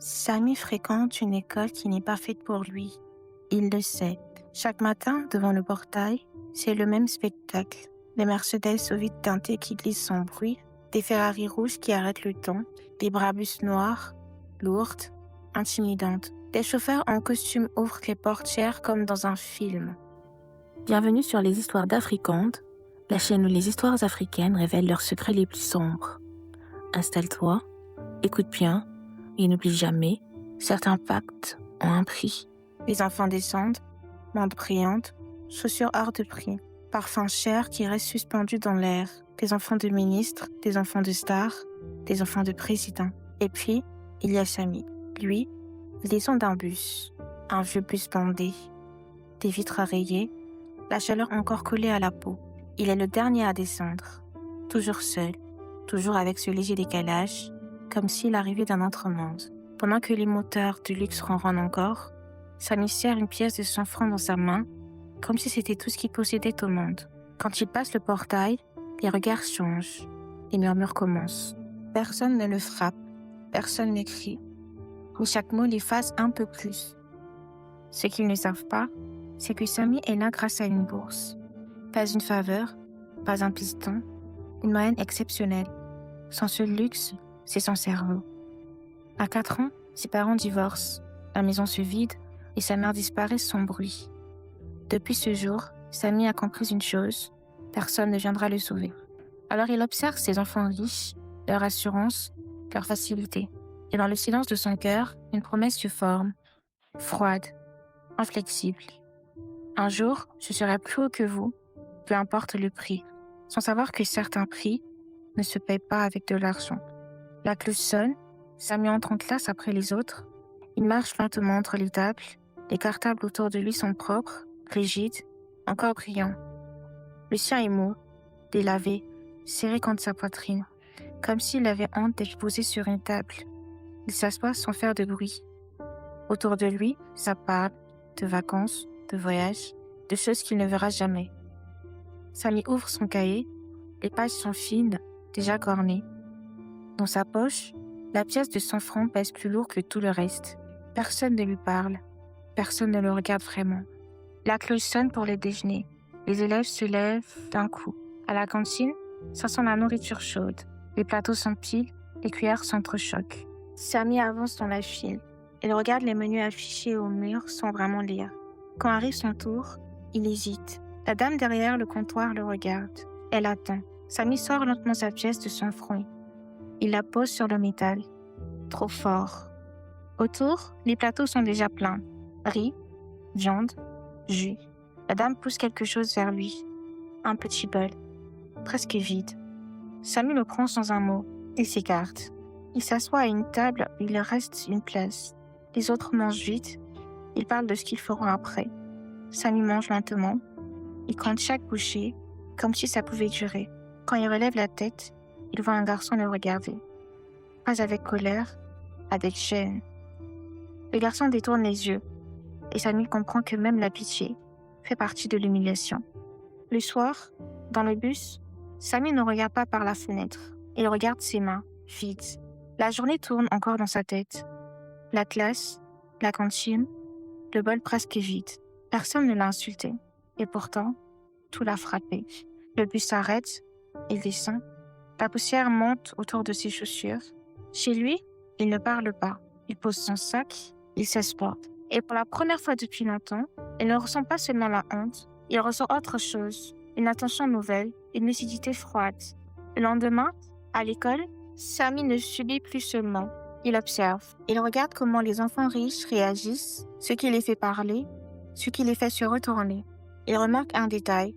Samy fréquente une école qui n'est pas faite pour lui. Il le sait. Chaque matin, devant le portail, c'est le même spectacle. Des Mercedes au vide teinté qui glissent sans bruit, des Ferrari rouges qui arrêtent le temps, des Brabus noires, lourdes, intimidantes. Des chauffeurs en costume ouvrent les portières comme dans un film. Bienvenue sur les histoires d'Africandes, la chaîne où les histoires africaines révèlent leurs secrets les plus sombres. Installe-toi, écoute bien, et n'oublie jamais, certains pactes ont un prix. Les enfants descendent, montres brillantes, chaussures hors de prix, parfums chers qui restent suspendus dans l'air, des enfants de ministres, des enfants de stars, des enfants de présidents. Et puis, il y a Samy. Lui, il descend d'un bus, un vieux bus bandé, des vitres rayées, la chaleur encore collée à la peau. Il est le dernier à descendre, toujours seul, toujours avec ce léger décalage, comme s'il arrivait d'un autre monde. Pendant que les moteurs de luxe ronronnent encore, Samy serre une pièce de 100 francs dans sa main, comme si c'était tout ce qu'il possédait au monde. Quand il passe le portail, les regards changent, les murmures commencent. Personne ne le frappe, personne ne crie, mais chaque mot l'efface un peu plus. Ce qu'ils ne savent pas, c'est que Samy est là grâce à une bourse. Pas une faveur, pas un piston, une moyenne exceptionnelle. Son seul luxe, c'est son cerveau. À 4 ans, ses parents divorcent, la maison se vide et sa mère disparaît sans bruit. Depuis ce jour, Samy a compris une chose, personne ne viendra le sauver. Alors il observe ses enfants riches, leur assurance, leur facilité. Et dans le silence de son cœur, une promesse se forme, froide, inflexible. Un jour, je serai plus haut que vous, peu importe le prix, sans savoir que certains prix ne se payent pas avec de l'argent. La cloche sonne, Samy entre en classe après les autres. Il marche lentement entre les tables. Les cartables autour de lui sont propres, rigides, encore brillants. Le sien est mou, délavé, serré contre sa poitrine, comme s'il avait honte d'être posé sur une table. Il s'assoit sans faire de bruit. Autour de lui, ça parle de vacances, de voyages, de choses qu'il ne verra jamais. Samy ouvre son cahier, les pages sont fines, déjà cornées. Dans sa poche, la pièce de 100 francs pèse plus lourd que tout le reste. Personne ne lui parle. Personne ne le regarde vraiment. La cloche sonne pour le déjeuner. Les élèves se lèvent d'un coup. À la cantine, ça sent la nourriture chaude. Les plateaux s'empilent, les cuillères s'entrechoquent. Samy avance dans la file. Il regarde les menus affichés au mur sans vraiment lire. Quand arrive son tour, il hésite. La dame derrière le comptoir le regarde. Elle attend. Samy sort lentement sa pièce de 100 francs. Il la pose sur le métal. Trop fort. Autour, les plateaux sont déjà pleins. Riz, viande, jus. La dame pousse quelque chose vers lui. Un petit bol. Presque vide. Samy le prend sans un mot et s'écarte. Il s'assoit à une table où il reste une place. Les autres mangent vite. Ils parlent de ce qu'ils feront après. Samy mange lentement. Il compte chaque bouchée, comme si ça pouvait durer. Quand il relève la tête, il voit un garçon le regarder. Pas avec colère, avec gêne. Le garçon détourne les yeux, et Samy comprend que même la pitié fait partie de l'humiliation. Le soir, dans le bus, Samy ne regarde pas par la fenêtre. Il regarde ses mains, vides. La journée tourne encore dans sa tête. La classe, la cantine, le bol presque vide. Personne ne l'a insulté. Et pourtant, tout l'a frappé. Le bus s'arrête, il descend. La poussière monte autour de ses chaussures. Chez lui, il ne parle pas. Il pose son sac, il s'esporte. Et pour la première fois depuis longtemps, il ne ressent pas seulement la honte, il ressent autre chose, une attention nouvelle, une lucidité froide. Le lendemain, à l'école, Samy ne subit plus seulement. Il observe. Il regarde comment les enfants riches réagissent, ce qui les fait parler, ce qui les fait se retourner. Il remarque un détail.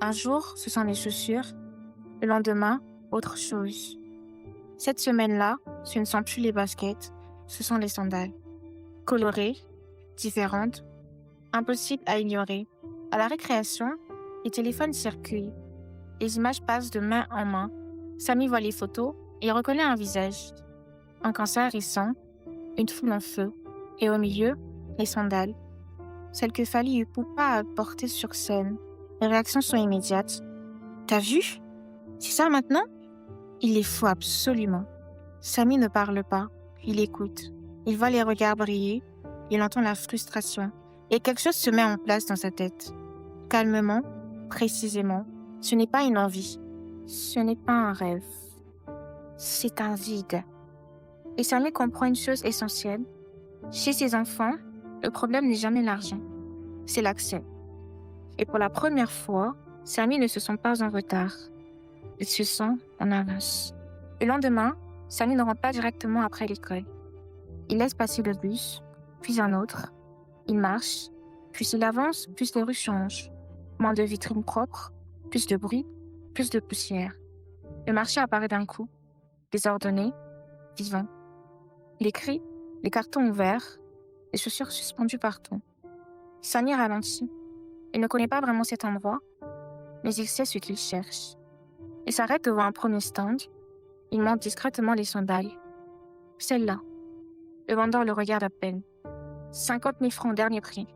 Un jour, ce sont les chaussures. Le lendemain, autre chose. Cette semaine-là, ce ne sont plus les baskets, ce sont les sandales. Colorées, différentes, impossibles à ignorer. À la récréation, les téléphones circulent. Les images passent de main en main. Samy voit les photos et reconnaît un visage. Un cancer récent, une foule en feu, et au milieu, les sandales. Celles que Fally Ipupa a portées sur scène. Les réactions sont immédiates. T'as vu? C'est ça maintenant? Il les faut absolument. Samy ne parle pas, il écoute. Il voit les regards briller, il entend la frustration, et quelque chose se met en place dans sa tête. Calmement, précisément, ce n'est pas une envie, ce n'est pas un rêve, c'est un vide. Et Samy comprend une chose essentielle. Chez ses enfants, le problème n'est jamais l'argent, c'est l'accès. Et pour la première fois, Samy ne se sent pas en retard. Il se sent en avance. Le lendemain, Samy ne rentre pas directement après l'école. Il laisse passer le bus, puis un autre. Il marche, puis il avance, plus les rues changent. Moins de vitrines propres, plus de bruit, plus de poussière. Le marché apparaît d'un coup, désordonné, vivant. Les cris, les cartons ouverts, les chaussures suspendues partout. Samy ralentit. Il ne connaît pas vraiment cet endroit, mais il sait ce qu'il cherche. Il s'arrête devant un premier stand. Il monte discrètement les sandales. Celle-là. Le vendeur le regarde à peine. 50 000 francs, dernier prix.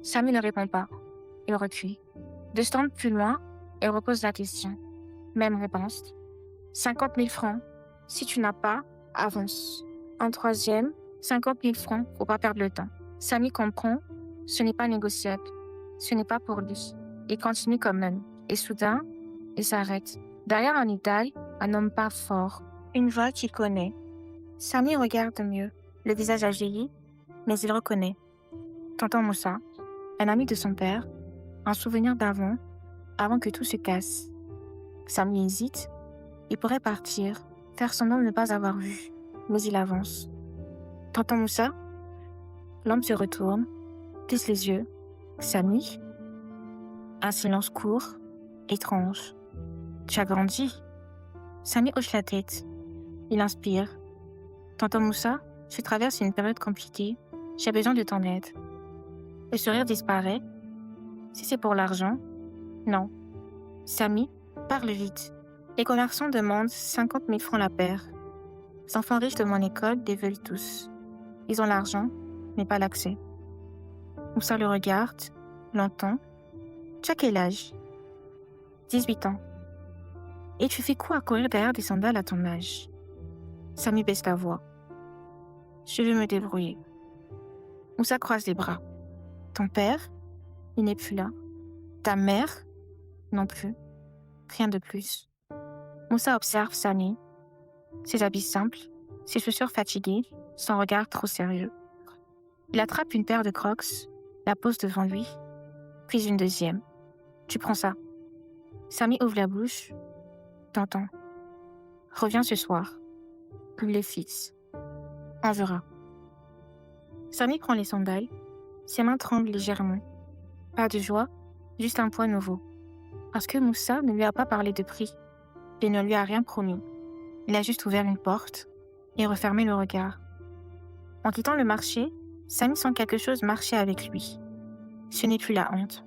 Samy ne répond pas. Il recule. 2 stands plus loin, il repose la question. Même réponse. 50 000 francs. Si tu n'as pas, avance. En troisième, 50 000 francs, faut pas perdre le temps. Samy comprend, ce n'est pas négociable. Ce n'est pas pour lui. Il continue quand même. Et soudain, il s'arrête. Derrière un étal, un homme pas fort. Une voix qu'il connaît. Samy regarde mieux. Le visage a vieilli, mais il reconnaît. Tonton Moussa, un ami de son père, un souvenir d'avant, avant que tout se casse. Samy hésite. Il pourrait partir, faire semblant de ne pas avoir vu, mais il avance. Tonton Moussa? L'homme se retourne, plisse les yeux. Samy? Un silence court, étrange. Tu as grandi? Samy hoche la tête. Il inspire. Tonton Moussa, je traverse une période compliquée. J'ai besoin de ton aide. Le sourire disparaît. Si c'est pour l'argent, non. Samy, parle vite. Les commerçants demandent 50 000 francs la paire. Les enfants riches de mon école les veulent tous. Ils ont l'argent, mais pas l'accès. Moussa le regarde, l'entend. Tu as quel âge? 18 ans. Et tu fais quoi à courir derrière des sandales à ton âge? Samy baisse la voix. Je veux me débrouiller. Moussa croise les bras. Ton père? Il n'est plus là. Ta mère? Non plus. Rien de plus. Moussa observe Samy. Ses habits simples, ses chaussures fatiguées, son regard trop sérieux. Il attrape une paire de Crocs, la pose devant lui, puis une deuxième. Tu prends ça. Samy ouvre la bouche. T'entends. Reviens ce soir. Il les fixe. On verra. Samy prend les sandales. Ses mains tremblent légèrement. Pas de joie, juste un poids nouveau. Parce que Moussa ne lui a pas parlé de prix. Il ne lui a rien promis. Il a juste ouvert une porte et refermé le regard. En quittant le marché, Samy sent quelque chose marcher avec lui. Ce n'est plus la honte.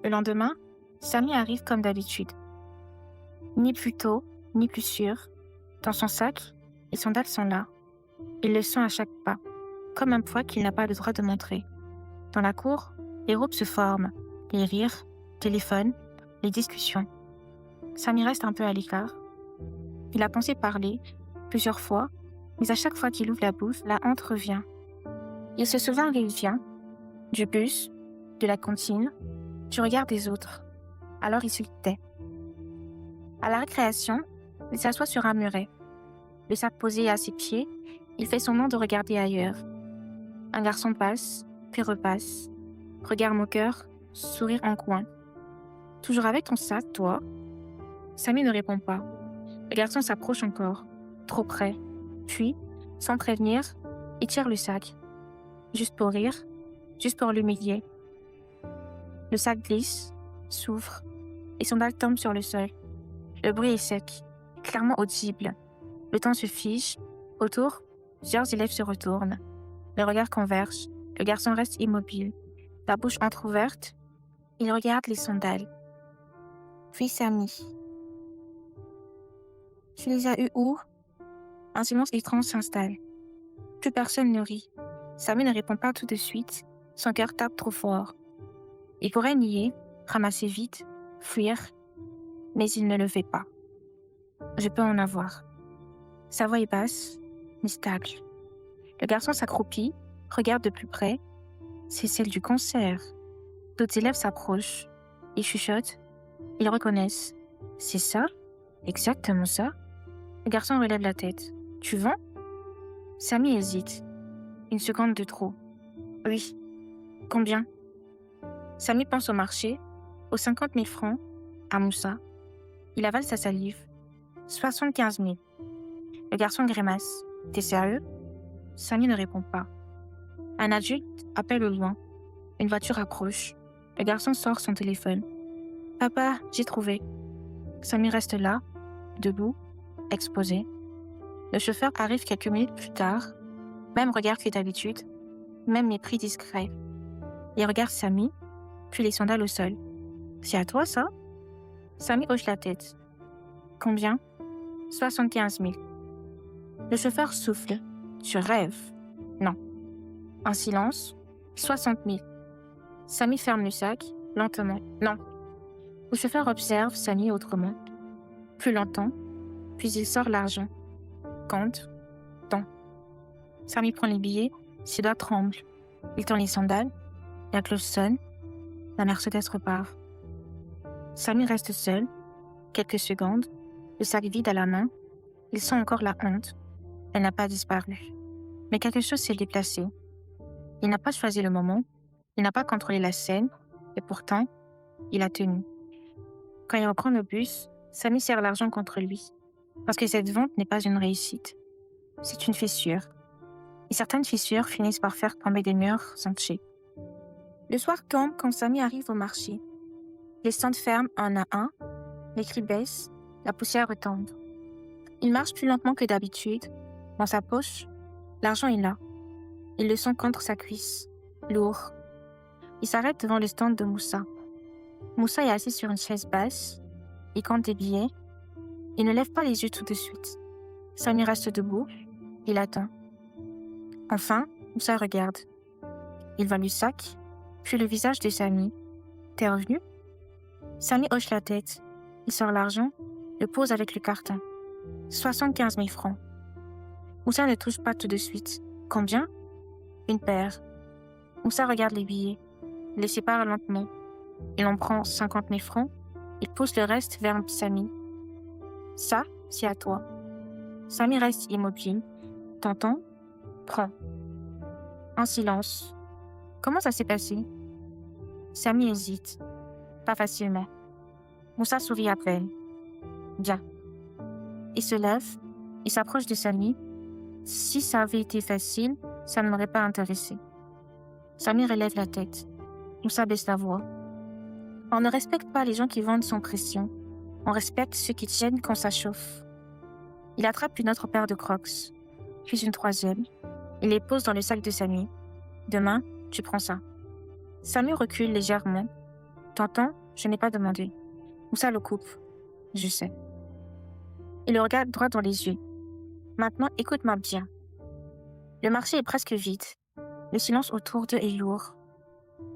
Le lendemain, Samy arrive comme d'habitude. Ni plus tôt, ni plus sûr. Dans son sac, les sandales sont là. Il le sent à chaque pas, comme un poids qu'il n'a pas le droit de montrer. Dans la cour, les groupes se forment. Les rires, téléphones, les discussions. Samy reste un peu à l'écart. Il a pensé parler, plusieurs fois, mais à chaque fois qu'il ouvre la bouche, la honte revient. Il se souvient d'où il vient, du bus, de la cantine, du regard des autres. Alors il se tait. À la récréation, il s'assoit sur un muret. Le sac posé à ses pieds, il fait semblant de regarder ailleurs. Un garçon passe, puis repasse. Regard moqueur, sourire en coin. Toujours avec ton sac, toi? Samy ne répond pas. Le garçon s'approche encore, trop près. Puis, sans prévenir, il tire le sac. Juste pour rire, juste pour l'humilier. Le sac glisse, s'ouvre, et son dalle tombe sur le sol. Le bruit est sec, clairement audible. Le temps se fige. Autour, plusieurs élèves se retournent. Les regards convergent. Le garçon reste immobile, la bouche entrouverte. Il regarde les sandales. Puis Samy. Tu les as eues où? Un silence étrange s'installe. Plus personne ne rit. Samy ne répond pas tout de suite. Son cœur tape trop fort. Il pourrait nier, ramasser vite, fuir, mais il ne le fait pas. Je peux en avoir. Sa voix est basse, mais stable. Le garçon s'accroupit, regarde de plus près. C'est celle du concert. D'autres élèves s'approchent. Ils chuchotent. Ils reconnaissent. C'est ça? Exactement ça. Le garçon relève la tête. Tu vends? Samy hésite. Une seconde de trop. Oui. Combien? Samy pense au marché, aux 50 000 francs, à Moussa. Il avale sa salive. 75 000. Le garçon grimace. T'es sérieux? Samy ne répond pas. Un adulte appelle au loin. Une voiture approche. Le garçon sort son téléphone. Papa, j'ai trouvé. Samy reste là, debout, exposé. Le chauffeur arrive quelques minutes plus tard. Même regard que d'habitude, même mépris discret. Il regarde Samy, puis les sandales au sol. C'est à toi ça? Samy hoche la tête. Combien? 75 000. Le chauffeur souffle. Tu rêves? Non. En silence, 60 000. Samy ferme le sac, lentement. Non. Le chauffeur observe Samy autrement. Plus longtemps, puis il sort l'argent. Compte. Tant. Samy prend les billets, ses doigts tremblent. Il tend les sandales. La cloche sonne. La Mercedes repart. Samy reste seul. Quelques secondes. Le sac vide à la main. Il sent encore la honte. Elle n'a pas disparu. Mais quelque chose s'est déplacé. Il n'a pas choisi le moment. Il n'a pas contrôlé la scène. Et pourtant, il a tenu. Quand il reprend le bus, Samy serre l'argent contre lui. Parce que cette vente n'est pas une réussite. C'est une fissure. Et certaines fissures finissent par faire tomber des murs entiers. Le soir tombe quand Samy arrive au marché. Les stands ferment un à un, les cris baissent, la poussière retombe. Il marche plus lentement que d'habitude. Dans sa poche, l'argent est là. Il le sent contre sa cuisse, lourd. Il s'arrête devant le stand de Moussa. Moussa est assis sur une chaise basse. Il compte des billets. Il ne lève pas les yeux tout de suite. Samy reste debout. Il attend. Enfin, Moussa regarde. Il voit le sac, puis le visage de Samy. T'es revenu? Samy hoche la tête. Il sort l'argent, le pose avec le carton. 75 000 francs. Moussa ne touche pas tout de suite. Combien? Une paire. Moussa regarde les billets. Il les sépare lentement. Il en prend 50 000 francs. Il pousse le reste vers Samy. Ça, c'est à toi. Samy reste immobile. T'entends? Prends. En silence. Comment ça s'est passé? Samy hésite. Pas facilement. Moussa sourit à peine. Bien. Il se lève. Il s'approche de Samy. Si ça avait été facile, ça ne m'aurait pas intéressé. Samy relève la tête. Moussa baisse la voix. On ne respecte pas les gens qui vendent sans pression. On respecte ceux qui tiennent quand ça chauffe. Il attrape une autre paire de Crocs, puis une troisième. Il les pose dans le sac de Samy. Demain, tu prends ça. Samy recule légèrement. T'entends? Je n'ai pas demandé. Moussa le coupe. Je sais. Il le regarde droit dans les yeux. Maintenant, écoute-moi bien. Le marché est presque vide. Le silence autour d'eux est lourd.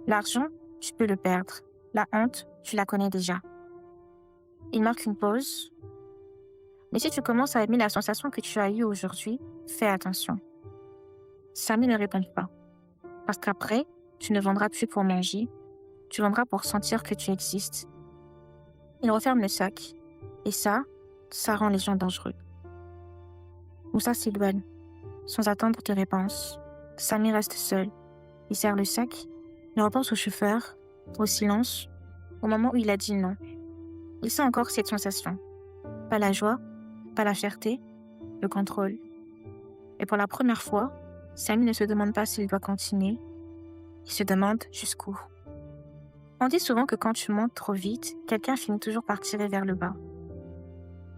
L'argent, tu peux le perdre. La honte, tu la connais déjà. Il marque une pause. Mais si tu commences à aimer la sensation que tu as eue aujourd'hui, fais attention. Samy ne répond pas. Parce qu'après, tu ne vendras plus pour manger. Tu vendras pour sentir que tu existes. Il referme le sac. Et ça rend les gens dangereux. Moussa s'éloigne, sans attendre de réponse. Samy reste seul. Il serre le sac. Il repense au chauffeur, au silence, au moment où il a dit non. Il sent encore cette sensation. Pas la joie, pas la fierté, le contrôle. Et pour la première fois, Samy ne se demande pas s'il doit continuer. Il se demande jusqu'où. On dit souvent que quand tu montes trop vite, quelqu'un finit toujours par tirer vers le bas.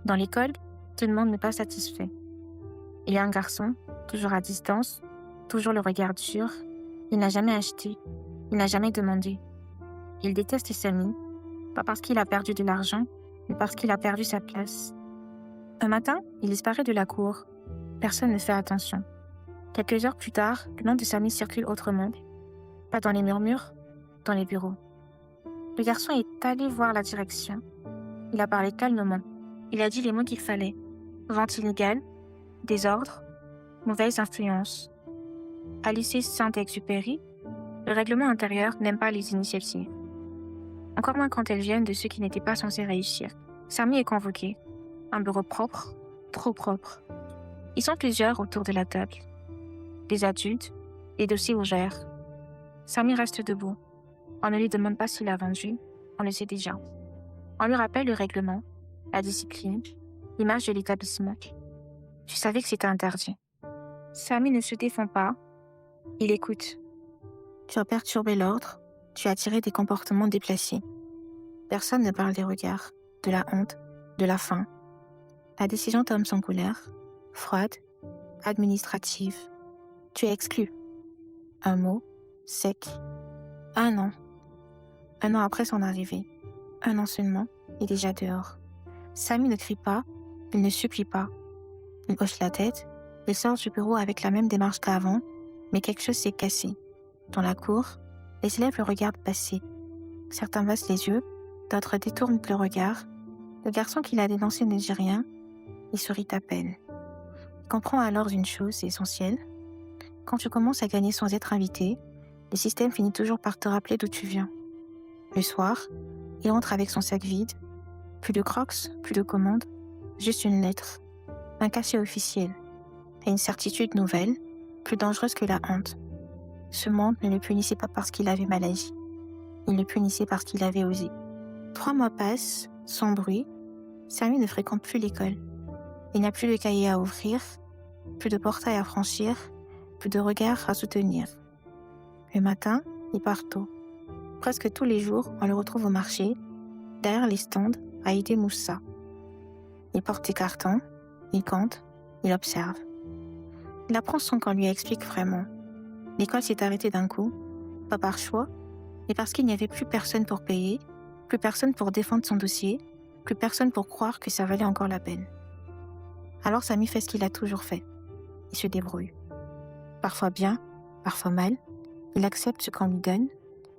Dans l'école, tout le monde n'est pas satisfait. Il y a un garçon, toujours à distance, toujours le regard dur. Il n'a jamais acheté, il n'a jamais demandé. Il déteste Samy, pas parce qu'il a perdu de l'argent, mais parce qu'il a perdu sa place. Un matin, il disparaît de la cour. Personne ne fait attention. Quelques heures plus tard, le nom de Samy circule autrement. Pas dans les murmures, dans les bureaux. Le garçon est allé voir la direction. Il a parlé calmement. Il a dit les mots qu'il fallait. Vente illégale, désordre, mauvaise influence. À lycée Saint-Exupéry, le règlement intérieur n'aime pas les initiatives. Encore moins quand elles viennent de ceux qui n'étaient pas censés réussir. Samy est convoqué. Un bureau propre, trop propre. Ils sont plusieurs autour de la table. Des adultes, des dossiers ouverts. Samy reste debout. On ne lui demande pas s'il a vendu, on le sait déjà. On lui rappelle le règlement, la discipline, l'image de l'établissement. Tu savais que c'était interdit. Samy ne se défend pas, il écoute. Tu as perturbé l'ordre, tu as attiré des comportements déplacés. Personne ne parle des regards, de la honte, de la faim. La décision tombe sans couleur, froide, administrative. Tu es exclu. Un mot, sec. 1 an. 1 an après son arrivée. 1 an seulement, et déjà dehors. Samy ne crie pas, il ne supplie pas. Il hoche la tête, il sort du bureau avec la même démarche qu'avant, mais quelque chose s'est cassé. Dans la cour, les élèves le regardent passer. Certains baissent les yeux, d'autres détournent le regard. Le garçon qui l'a dénoncé ne dit rien, il sourit à peine. Il comprend alors une chose essentielle. Quand tu commences à gagner sans être invité, le système finit toujours par te rappeler d'où tu viens. Le soir, il rentre avec son sac vide. Plus de crocs, plus de commandes, juste une lettre. Un cachet officiel. Et une certitude nouvelle, plus dangereuse que la honte. Ce monde ne le punissait pas parce qu'il avait mal agi. Il le punissait parce qu'il avait osé. 3 mois passent, sans bruit. Samy ne fréquente plus l'école. Il n'y a plus de cahier à ouvrir, plus de portail à franchir, plus de regards à soutenir. Le matin, il part tôt. Presque tous les jours, on le retrouve au marché, derrière les stands, à aider Moussa. Il porte des cartons, il compte, il observe. Il apprend sans qu'on lui explique vraiment. L'école s'est arrêtée d'un coup, pas par choix, mais parce qu'il n'y avait plus personne pour payer, plus personne pour défendre son dossier, plus personne pour croire que ça valait encore la peine. Alors Samy fait ce qu'il a toujours fait. Il se débrouille. Parfois bien, parfois mal, il accepte ce qu'on lui donne,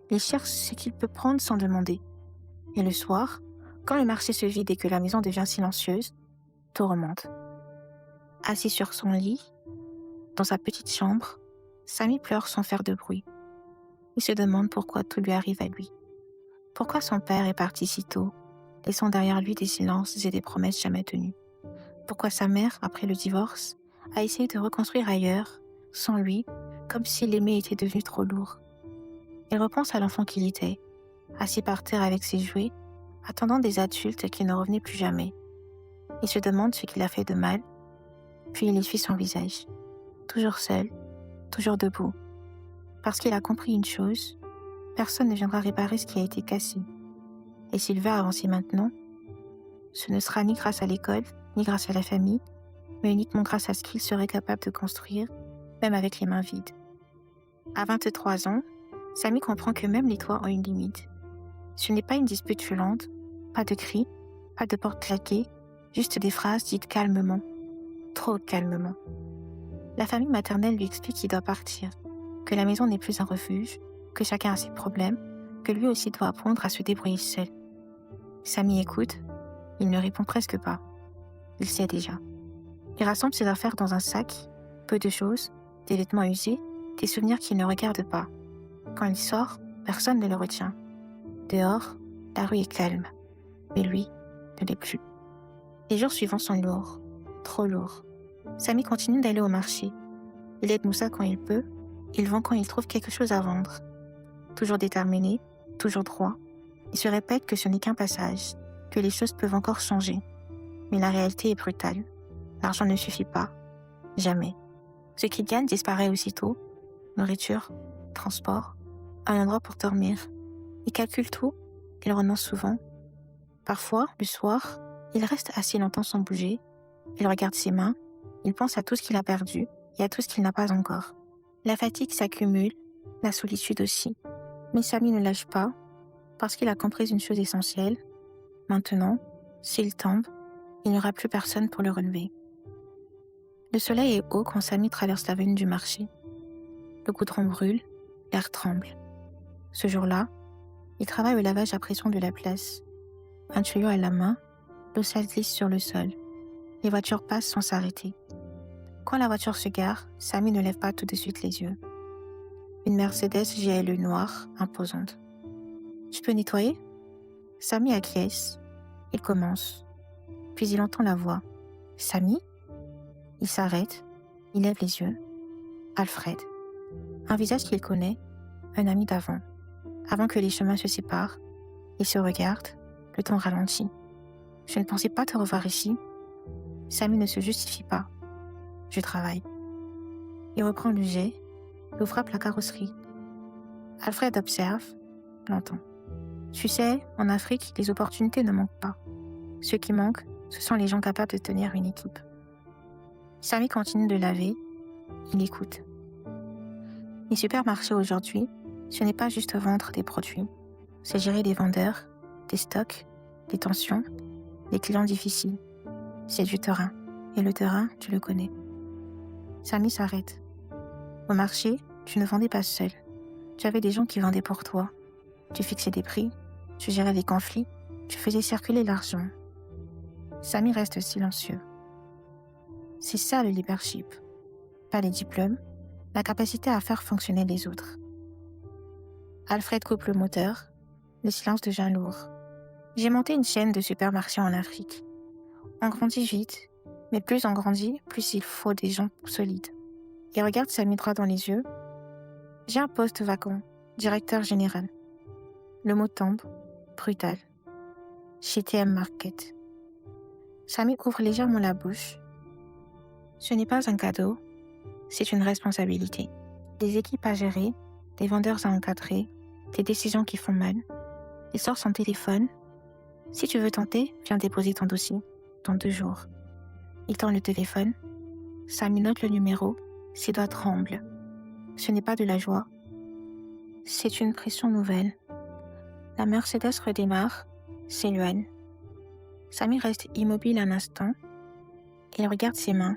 il cherche ce qu'il peut prendre sans demander. Et le soir, quand le marché se vide et que la maison devient silencieuse, tout remonte. Assis sur son lit, dans sa petite chambre, Samy pleure sans faire de bruit. Il se demande pourquoi tout lui arrive à lui. Pourquoi son père est parti si tôt, laissant derrière lui des silences et des promesses jamais tenues. Pourquoi sa mère, après le divorce, a essayé de reconstruire ailleurs, sans lui, comme si l'aimer était devenu trop lourd. Il repense à l'enfant qu'il était, assis par terre avec ses jouets, attendant des adultes qui ne revenaient plus jamais. Il se demande ce qu'il a fait de mal, puis il essuie son visage. Toujours seul, toujours debout. Parce qu'il a compris une chose, personne ne viendra réparer ce qui a été cassé. Et s'il veut avancer maintenant, ce ne sera ni grâce à l'école, ni grâce à la famille, mais uniquement grâce à ce qu'il serait capable de construire, même avec les mains vides. À 23 ans, Samy comprend que même les toits ont une limite. Ce n'est pas une dispute violente, pas de cris, pas de porte claquée, juste des phrases dites calmement, trop calmement. La famille maternelle lui explique qu'il doit partir, que la maison n'est plus un refuge, que chacun a ses problèmes, que lui aussi doit apprendre à se débrouiller seul. Samy écoute, il ne répond presque pas. Il sait déjà. Il rassemble ses affaires dans un sac, peu de choses, des vêtements usés, des souvenirs qu'il ne regarde pas. Quand il sort, personne ne le retient. Dehors, la rue est calme, mais lui ne l'est plus. Les jours suivants sont lourds, trop lourds. Samy continue d'aller au marché. Il aide Moussa quand il peut, il vend quand il trouve quelque chose à vendre. Toujours déterminé, toujours droit, il se répète que ce n'est qu'un passage, que les choses peuvent encore changer. Mais la réalité est brutale. L'argent ne suffit pas. Jamais. Ce qu'il gagne disparaît aussitôt. Nourriture, transport, un endroit pour dormir. Il calcule tout, il renonce souvent. Parfois, le soir, il reste assis longtemps sans bouger. Il regarde ses mains, il pense à tout ce qu'il a perdu et à tout ce qu'il n'a pas encore. La fatigue s'accumule, la solitude aussi. Mais Samy ne lâche pas, parce qu'il a compris une chose essentielle. Maintenant, s'il tombe, il n'y aura plus personne pour le relever. Le soleil est haut quand Samy traverse l'avenue du marché. Le goudron brûle, l'air tremble. Ce jour-là, il travaille au lavage à pression de la place. Un tuyau à la main, l'eau sale glisse sur le sol. Les voitures passent sans s'arrêter. Quand la voiture se gare, Samy ne lève pas tout de suite les yeux. Une Mercedes GLE noire, imposante. « Tu peux nettoyer ?» Samy acquiesce. Il commence. Puis il entend la voix. « Samy ?» Il s'arrête. Il lève les yeux. Alfred. Un visage qu'il connaît, un ami d'avant. Avant que les chemins se séparent, ils se regardent, le temps ralentit. « Je ne pensais pas te revoir ici. » Samy ne se justifie pas. « Je travaille. » Il reprend le jet, il frappe la carrosserie. Alfred observe, l'entend. Tu sais, en Afrique, les opportunités ne manquent pas. Ce qui manque, ce sont les gens capables de tenir une équipe. Samy continue de laver, il écoute. Les supermarchés aujourd'hui, ce n'est pas juste vendre des produits, c'est gérer des vendeurs, des stocks, des tensions, des clients difficiles. C'est du terrain, et le terrain, tu le connais. Samy s'arrête. Au marché, tu ne vendais pas seul. Tu avais des gens qui vendaient pour toi. Tu fixais des prix, tu gérais les conflits, tu faisais circuler l'argent. Samy reste silencieux. C'est ça le leadership. Pas les diplômes, la capacité à faire fonctionner les autres. Alfred coupe le moteur, le silence devient lourd. J'ai monté une chaîne de supermarchés en Afrique. On grandit vite, mais plus on grandit, plus il faut des gens solides. Il regarde Samy droit dans les yeux. J'ai un poste vacant, directeur général. Le mot tombe, brutal. Chez TM Market. Samy ouvre légèrement la bouche. Ce n'est pas un cadeau, c'est une responsabilité. Des équipes à gérer, des vendeurs à encadrer, des décisions qui font mal. Il sort son téléphone. Si tu veux tenter, viens déposer ton dossier dans 2 jours. Il tend le téléphone. Samy note le numéro, ses doigts tremblent. Ce n'est pas de la joie. C'est une pression nouvelle. La Mercedes redémarre, s'éloigne. Samy reste immobile un instant. Il regarde ses mains.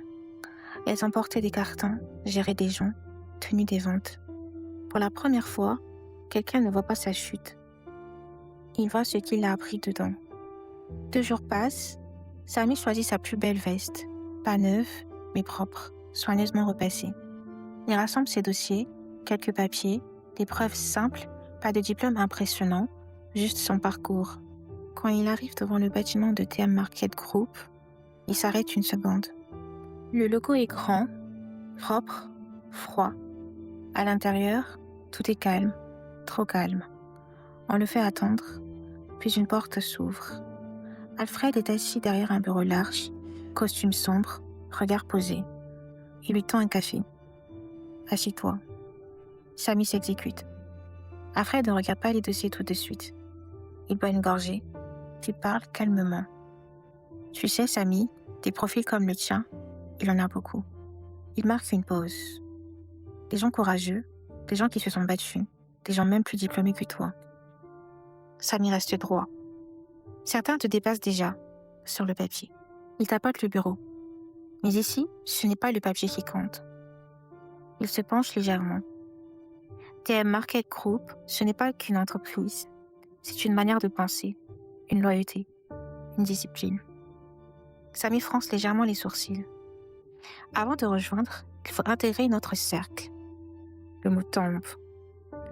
Elles ont porté des cartons, géré des gens, tenu des ventes. Pour la première fois, quelqu'un ne voit pas sa chute. Il voit ce qu'il a appris dedans. 2 jours passent. Samy choisit sa plus belle veste. Pas neuve, mais propre, soigneusement repassée. Il rassemble ses dossiers, quelques papiers, des preuves simples, pas de diplôme impressionnant, juste son parcours. Quand il arrive devant le bâtiment de TM Market Group, il s'arrête une seconde. Le logo est grand, propre, froid. À l'intérieur, tout est calme, trop calme. On le fait attendre, puis une porte s'ouvre. Alfred est assis derrière un bureau large, costume sombre, regard posé. Il lui tend un café. « Assieds-toi. » Samy s'exécute. Alfred ne regarde pas les dossiers tout de suite. Il boit une gorgée, puis parle calmement. « Tu sais, Samy, des profils comme le tien, il en a beaucoup. » Il marque une pause. Des gens courageux, des gens qui se sont battus, des gens même plus diplômés que toi. Samy reste droit. Certains te dépassent déjà, sur le papier. Il tapote le bureau. Mais ici, ce n'est pas le papier qui compte. Il se penche légèrement. TM Market Group, ce n'est pas qu'une entreprise. C'est une manière de penser, une loyauté, une discipline. Samy fronce légèrement les sourcils. Avant de rejoindre, il faut intégrer notre cercle. Le mot tombe,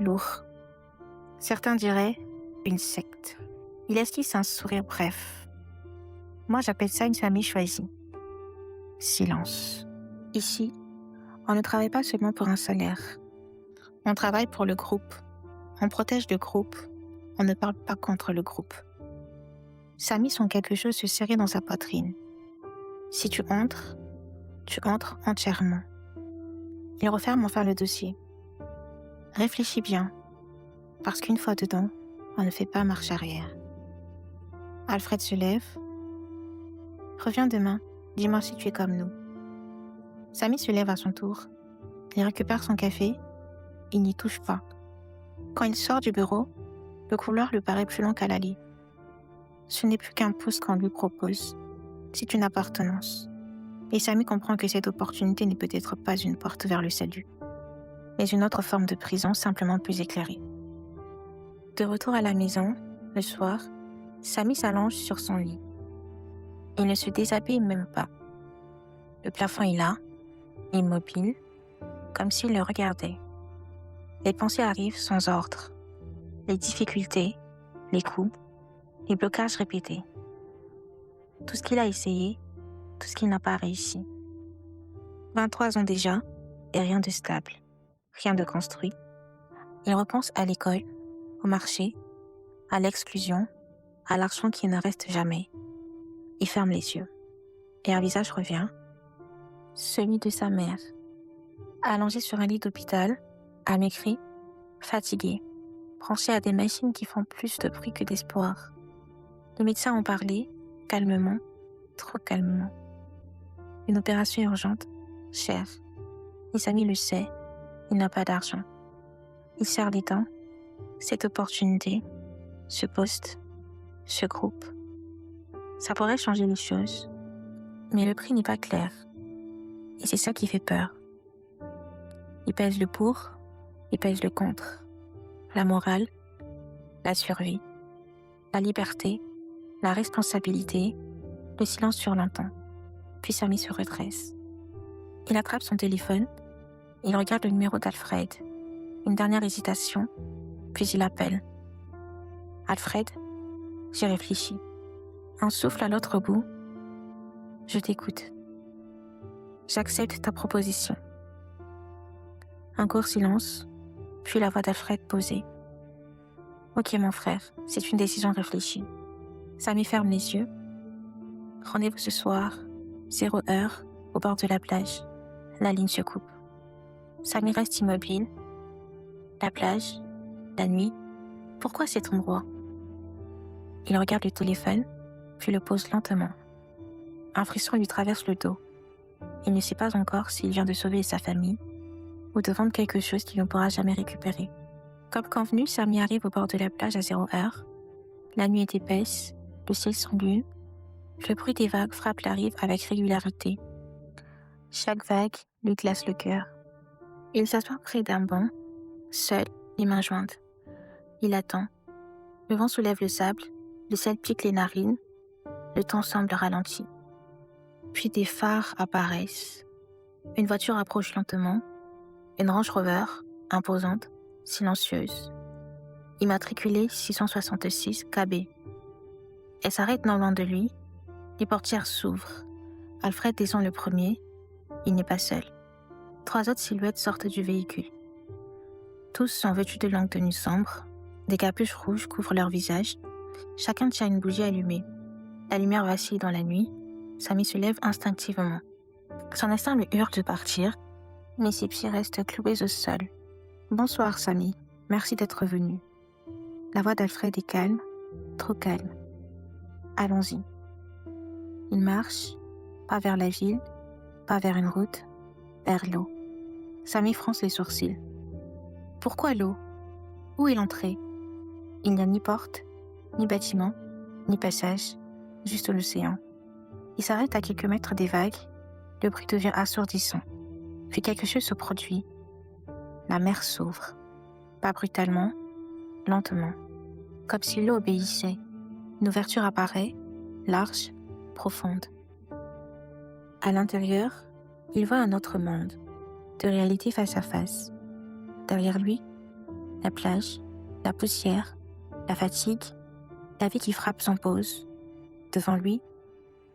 lourd. Certains diraient une secte. Il esquisse un sourire bref. Moi, j'appelle ça une famille choisie. Silence. Ici, on ne travaille pas seulement pour un salaire. On travaille pour le groupe. On protège le groupe. On ne parle pas contre le groupe. Samy sent quelque chose se serrer dans sa poitrine. Si tu entres entièrement. Il referme enfin le dossier. Réfléchis bien, parce qu'une fois dedans, on ne fait pas marche arrière. Alfred se lève. Reviens demain, dis-moi si tu es comme nous. Samy se lève à son tour. Il récupère son café. Il n'y touche pas. Quand il sort du bureau, le couloir lui paraît plus long qu'à l'aller. Ce n'est plus qu'un poste qu'on lui propose. C'est une appartenance. Et Samy comprend que cette opportunité n'est peut-être pas une porte vers le salut, mais une autre forme de prison simplement plus éclairée. De retour à la maison, le soir, Samy s'allonge sur son lit. Il ne se déshabille même pas. Le plafond est là, immobile, comme s'il le regardait. Les pensées arrivent sans ordre. Les difficultés, les coups, les blocages répétés. Tout ce qu'il a essayé, tout ce qu'il n'a pas réussi. 23 ans déjà, et rien de stable, rien de construit. Il repense à l'école, au marché, à l'exclusion, à l'argent qui ne reste jamais. Il ferme les yeux. Et un visage revient, celui de sa mère, allongée sur un lit d'hôpital, amaigrie, fatiguée, branchée à des machines qui font plus de bruit que d'espoir. Les médecins ont parlé, calmement, trop calmement. Une opération urgente, chère. Les amis le savent, il n'a pas d'argent. Il serre les dents, cette opportunité, ce poste, ce groupe. Ça pourrait changer les choses, mais le prix n'est pas clair. Et c'est ça qui fait peur. Il pèse le pour, il pèse le contre. La morale, la survie, la liberté, la responsabilité, le silence sur longtemps. Puis Samy se redresse. Il attrape son téléphone, il regarde le numéro d'Alfred. Une dernière hésitation, puis il appelle. Alfred, j'ai réfléchi. Un souffle à l'autre bout. Je t'écoute. J'accepte ta proposition. Un court silence, puis la voix d'Alfred posée. Ok mon frère, c'est une décision réfléchie. Samy ferme les yeux. Rendez-vous ce soir, 0h, au bord de la plage. La ligne se coupe. Samy reste immobile. La plage, la nuit, pourquoi cet endroit? Il regarde le téléphone, puis le pose lentement. Un frisson lui traverse le dos. Il ne sait pas encore s'il vient de sauver sa famille ou de vendre quelque chose qu'il ne pourra jamais récupérer. Comme convenu, Samy arrive au bord de la plage à 0h. La nuit est épaisse, le ciel sans lune. Le bruit des vagues frappe la rive avec régularité. Chaque vague lui glace le cœur. Il s'assoit près d'un banc, seul, les mains jointes. Il attend. Le vent soulève le sable, le sel pique les narines. Le temps semble ralenti. Puis des phares apparaissent. Une voiture approche lentement. Une Range Rover, imposante, silencieuse. Immatriculée 666 KB. Elle s'arrête non loin de lui. Les portières s'ouvrent. Alfred descend le premier. Il n'est pas seul. 3 autres silhouettes sortent du véhicule. Tous sont vêtus de longues tenues sombres. Des capuches rouges couvrent leur visage. Chacun tient une bougie allumée. La lumière vacille dans la nuit. Samy se lève instinctivement. Son instinct lui hurle de partir, mais ses pieds restent cloués au sol. « Bonsoir, Samy. Merci d'être venu. » La voix d'Alfred est calme, trop calme. « Allons-y. » Il marche, pas vers la ville, pas vers une route, vers l'eau. Samy fronce les sourcils. Pourquoi l'eau? Où est l'entrée? Il n'y a ni porte, ni bâtiment, ni passage, juste l'océan. Il s'arrête à quelques mètres des vagues, le bruit devient assourdissant. Puis quelque chose se produit. La mer s'ouvre. Pas brutalement, lentement. Comme si l'eau obéissait. Une ouverture apparaît, large, profonde. À l'intérieur, il voit un autre monde, de réalité face à face. Derrière lui, la plage, la poussière, la fatigue, la vie qui frappe sans pause. Devant lui,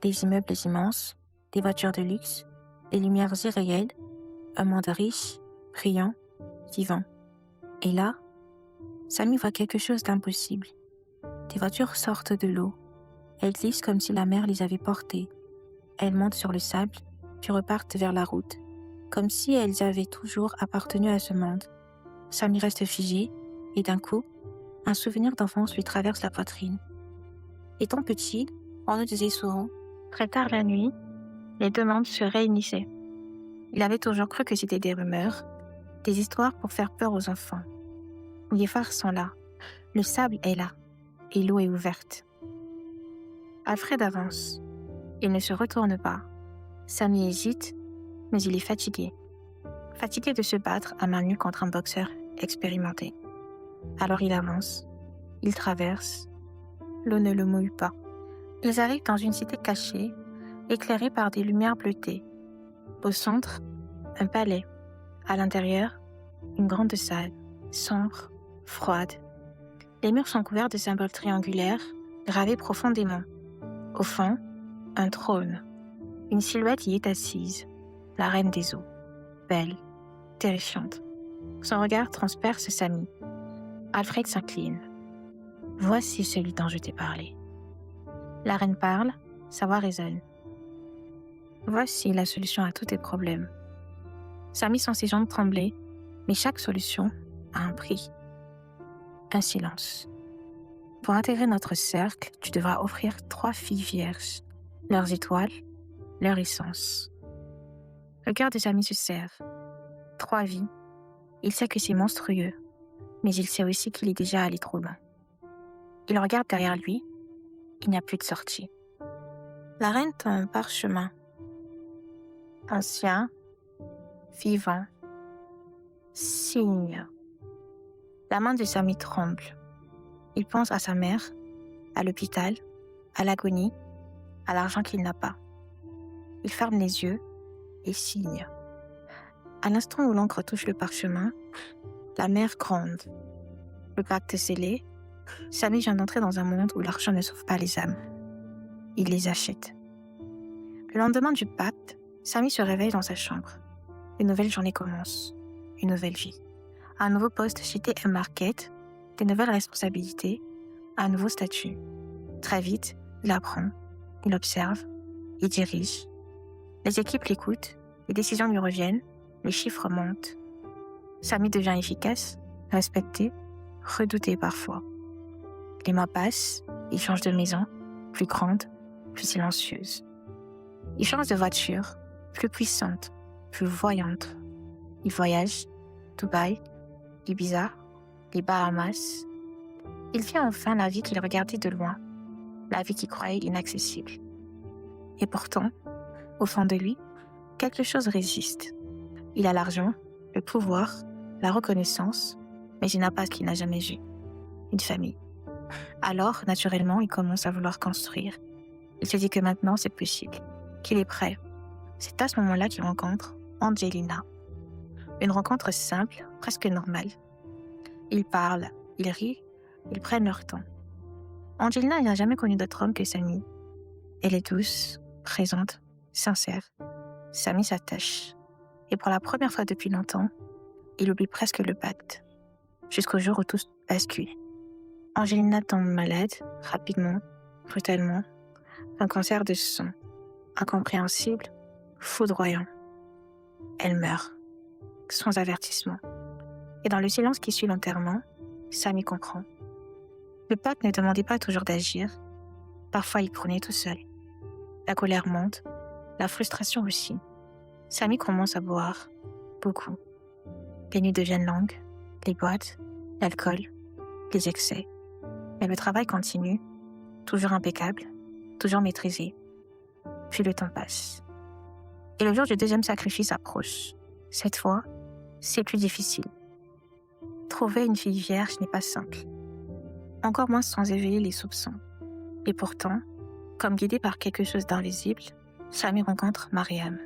des immeubles immenses, des voitures de luxe, des lumières irréelles, un monde riche, brillant, vivant. Et là, Samy voit quelque chose d'impossible. Des voitures sortent de l'eau. Elles glissent comme si la mer les avait portées. Elles montent sur le sable, puis repartent vers la route, comme si elles avaient toujours appartenu à ce monde. Samy reste figé, et d'un coup, un souvenir d'enfance lui traverse la poitrine. Étant petit, on nous disait souvent, très tard la nuit, les deux mondes se réunissaient. Il avait toujours cru que c'était des rumeurs, des histoires pour faire peur aux enfants. Les phares sont là, le sable est là, et l'eau est ouverte. Alfred avance. Il ne se retourne pas. Samy hésite, mais il est fatigué. Fatigué de se battre à main nue contre un boxeur expérimenté. Alors il avance. Il traverse. L'eau ne le mouille pas. Ils arrivent dans une cité cachée, éclairée par des lumières bleutées. Au centre, Un palais. À l'intérieur, une grande salle, sombre, froide. Les murs sont couverts de symboles triangulaires, gravés profondément. Au fond, un trône. Une silhouette y est assise, la reine des eaux. Belle, terrifiante. Son regard transperce Samy. Alfred s'incline. Voici celui dont je t'ai parlé. La reine parle, sa voix résonne. Voici la solution à tous tes problèmes. Samy sent ses jambes trembler, mais chaque solution a un prix. Un silence. Pour intégrer notre cercle, tu devras offrir 3 filles vierges, leurs étoiles, leur essence. Le cœur de Samy se serre. 3 vies. Il sait que c'est monstrueux, mais il sait aussi qu'il est déjà allé trop loin. Il regarde derrière lui. Il n'y a plus de sortie. La reine tend un parchemin. Ancien, vivant, signe. La main de Samy tremble. Il pense à sa mère, à l'hôpital, à l'agonie, à l'argent qu'il n'a pas. Il ferme les yeux et signe. À l'instant où l'encre touche le parchemin, la mer gronde. Le pacte scellé, Samy vient d'entrer dans un monde où l'argent ne sauve pas les âmes. Il les achète. Le lendemain du pacte, Samy se réveille dans sa chambre. Une nouvelle journée commence. Une nouvelle vie. Un nouveau poste chez TM Market, des nouvelles responsabilités, un nouveau statut. Très vite, il apprend, il observe, il dirige. Les équipes l'écoutent, les décisions lui reviennent, les chiffres montent. Samy devient efficace, respecté, redouté parfois. Les mois passent, il change de maison, plus grande, plus silencieuse. Il change de voiture, plus puissante, plus voyante. Il voyage, Dubaï, Ibiza, les Bahamas. Il vit enfin la vie qu'il regardait de loin, la vie qu'il croyait inaccessible. Et pourtant, au fond de lui, quelque chose résiste. Il a l'argent, le pouvoir, la reconnaissance, mais il n'a pas ce qu'il n'a jamais eu, une famille. Alors, naturellement, il commence à vouloir construire. Il se dit que maintenant, c'est possible, qu'il est prêt. C'est à ce moment-là qu'il rencontre Angelina. Une rencontre simple, presque normale. Ils parlent, ils rient, ils prennent leur temps. Angelina n'a jamais connu d'autre homme que Samy. Elle est douce, présente, sincère. Samy s'attache. Et pour la première fois depuis longtemps, il oublie presque le pacte. Jusqu'au jour où tout bascule. Angelina tombe malade, rapidement, brutalement, d'un cancer de sang, incompréhensible, foudroyant. Elle meurt, sans avertissement. Et dans le silence qui suit l'enterrement, Samy comprend. Le pacte ne demandait pas toujours d'agir. Parfois, il prenait tout seul. La colère monte, la frustration aussi. Samy commence à boire, beaucoup. Les nuits deviennent longues, les boîtes, l'alcool, les excès. Mais le travail continue, toujours impeccable, toujours maîtrisé. Puis le temps passe. Et le jour du deuxième sacrifice approche. Cette fois, c'est plus difficile. Trouver une fille vierge n'est pas simple. Encore moins sans éveiller les soupçons. Et pourtant, comme guidé par quelque chose d'invisible, Samy rencontre Mariam.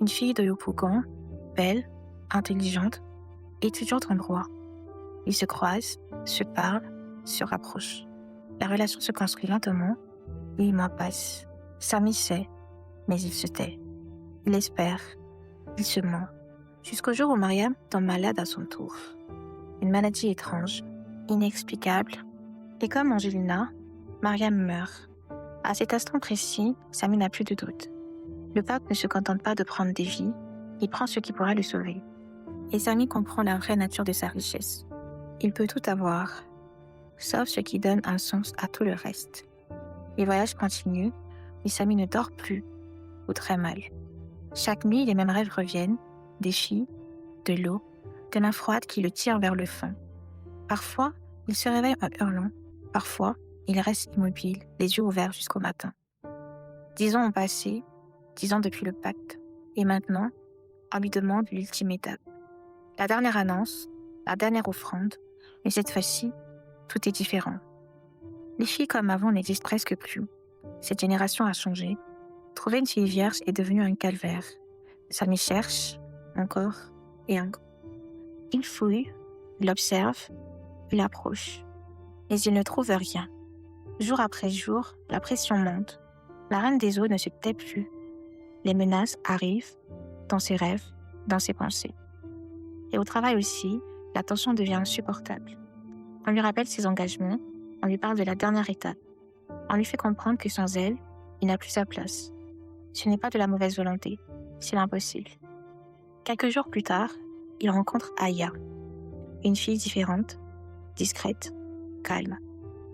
Une fille de Yopougon, belle, intelligente, étudiante en droit. Ils se croisent, se parlent, se rapprochent. La relation se construit lentement, et les mois passent. Samy sait, mais il se tait. Il espère, il se ment. Jusqu'au jour où Mariam tombe malade à son tour. Une maladie étrange, inexplicable. Et comme Angelina, Mariam meurt. À cet instant précis, Samy n'a plus de doute. Le pacte ne se contente pas de prendre des vies, il prend ce qui pourra le sauver. Et Samy comprend la vraie nature de sa richesse. Il peut tout avoir, sauf ce qui donne un sens à tout le reste. Les voyages continuent, mais Samy ne dort plus, ou très mal. Chaque nuit, les mêmes rêves reviennent, des filles, de l'eau, de mains froides qui le tirent vers le fond. Parfois, il se réveille en hurlant, parfois, il reste immobile, les yeux ouverts jusqu'au matin. 10 ans ont passé, 10 ans depuis le pacte, et maintenant, on lui demande l'ultime étape. La dernière annonce, la dernière offrande, mais cette fois-ci, tout est différent. Les filles comme avant n'existent presque plus. Cette génération a changé. Trouver une fille vierge est devenu un calvaire. Samy cherche, encore et encore. Il fouille, il observe, il approche. Mais il ne trouve rien. Jour après jour, la pression monte. La reine des eaux ne se tait plus. Les menaces arrivent, dans ses rêves, dans ses pensées. Et au travail aussi, la tension devient insupportable. On lui rappelle ses engagements, on lui parle de la dernière étape. On lui fait comprendre que sans elle, il n'a plus sa place. Ce n'est pas de la mauvaise volonté, c'est l'impossible. Quelques jours plus tard, il rencontre Aya, une fille différente, discrète, calme,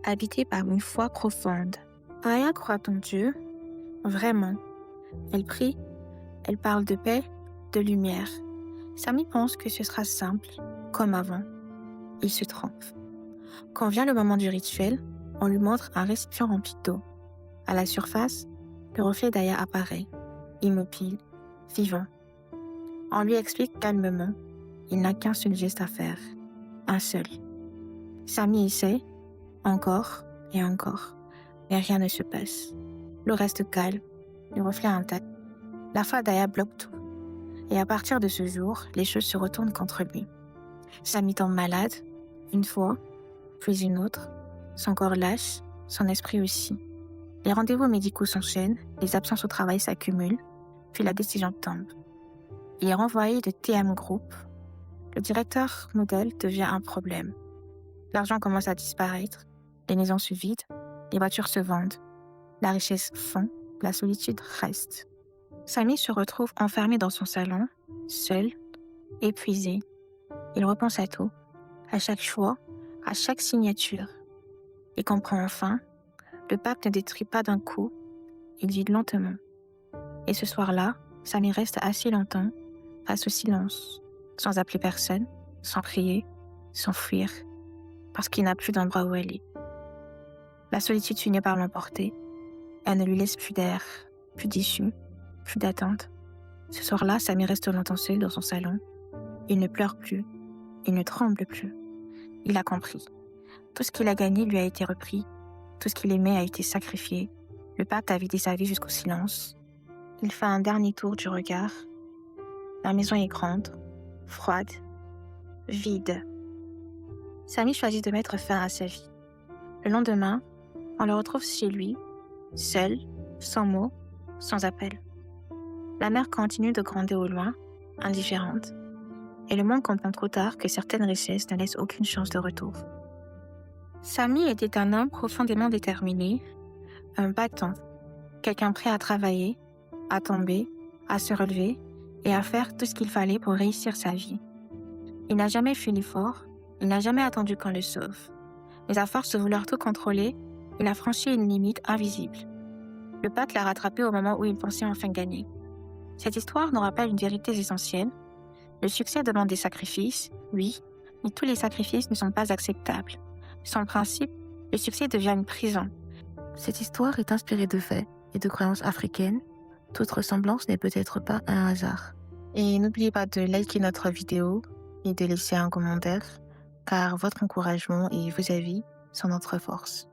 habitée par une foi profonde. Aya croit en Dieu, vraiment. Elle prie, elle parle de paix, de lumière. Samy pense que ce sera simple, comme avant. Il se trompe. Quand vient le moment du rituel, on lui montre un récipient rempli d'eau. À la surface, le reflet d'Aya apparaît, immobile, vivant. On lui explique calmement, il n'a qu'un seul geste à faire, un seul. Samy essaie, encore et encore, mais rien ne se passe. Le reste calme, le reflet intact. La foi d'Aya bloque tout. Et à partir de ce jour, les choses se retournent contre lui. Samy tombe malade, une fois, puis une autre. Son corps lâche, son esprit aussi. Les rendez-vous médicaux s'enchaînent, les absences au travail s'accumulent, puis la décision tombe. Il est renvoyé de TM Group. Le directeur modèle devient un problème. L'argent commence à disparaître, les maisons se vident, les voitures se vendent. La richesse fond, la solitude reste. Samy se retrouve enfermé dans son salon, seul, épuisé. Il repense à tout, à chaque choix, à chaque signature. Il comprend enfin, le pacte ne détruit pas d'un coup, il vide lentement. Et ce soir-là, Samy reste assis longtemps, face au silence, sans appeler personne, sans prier, sans fuir, parce qu'il n'a plus d'endroit où aller. La solitude finit par l'emporter. Elle ne lui laisse plus d'air, plus d'issue, plus d'attente. Ce soir-là, Samy reste longtemps seul dans son salon. Il ne pleure plus, il ne tremble plus. Il a compris. Tout ce qu'il a gagné lui a été repris. Tout ce qu'il aimait a été sacrifié. Le pacte a vidé sa vie jusqu'au silence. Il fait un dernier tour du regard. La maison est grande, froide, vide. Samy choisit de mettre fin à sa vie. Le lendemain, on le retrouve chez lui, seul, sans mots, sans appel. La mer continue de gronder au loin, indifférente, et le monde comprend trop tard que certaines richesses ne laissent aucune chance de retour. Samy était un homme profondément déterminé, un battant, quelqu'un prêt à travailler, à tomber, à se relever et à faire tout ce qu'il fallait pour réussir sa vie. Il n'a jamais fui l'effort, il n'a jamais attendu qu'on le sauve. Mais à force de vouloir tout contrôler, il a franchi une limite invisible. Le pacte l'a rattrapé au moment où il pensait enfin gagner. Cette histoire nous rappelle une vérité essentielle. Le succès demande des sacrifices, oui, mais tous les sacrifices ne sont pas acceptables. Sans principe, le succès devient une prison. Cette histoire est inspirée de faits et de croyances africaines. Toute ressemblance n'est peut-être pas un hasard. Et n'oubliez pas de liker notre vidéo et de laisser un commentaire, car votre encouragement et vos avis sont notre force.